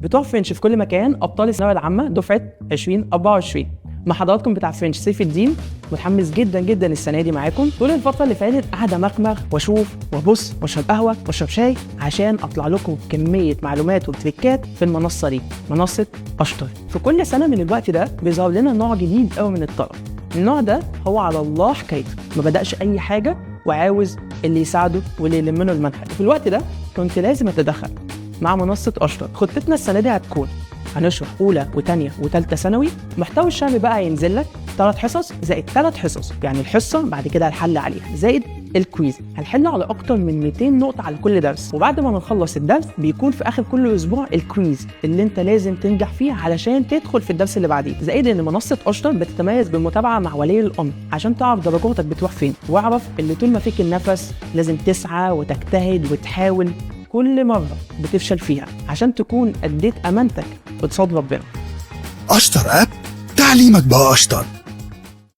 بتوع فرنش في كل مكان، ابطال الثانويه العامه دفعه 2024. مع حضراتكم بتاع فرنش سيف الدين. متحمس جدا جدا السنه دي معاكم. طول الفتره اللي فاتت قاعد امخمخ واشوف وابص واشرب قهوه واشرب شاي عشان اطلع لكم كميه معلومات وتريكات في المنصه دي، منصه اشطر. في كل سنه من الوقت ده بيظهر لنا نوع جديد قوي من الطلب. النوع ده هو على الله حكايته، ما بدأش اي حاجه وعاوز اللي يساعده واللي يلمنه المنهج. في الوقت ده كنت لازم اتدخل مع منصه اشطر. خطتنا السنه دي هتكون هنشرح اولى وثانيه وثالثه ثانوي. محتوى الشامل بقى هينزل لك 3 حصص زائد 3 حصص، يعني الحصه بعد كده الحل عليها زائد الكويز. هنحل على اكتر من 200 نقطه على كل درس، وبعد ما نخلص الدرس بيكون في اخر كل اسبوع الكويز اللي انت لازم تنجح فيه علشان تدخل في الدرس اللي بعديه. زائد ان منصه اشطر بتتميز بالمتابعه مع ولي الامر عشان تعرف درجاتك بتروح فين، واعرف اللي طول ما فيك النفس لازم تسعى وتجتهد وتحاول كل مره بتفشل فيها عشان تكون اديت امانتك قصاد ربنا. اشطر اب، تعليمك بقى اشطر.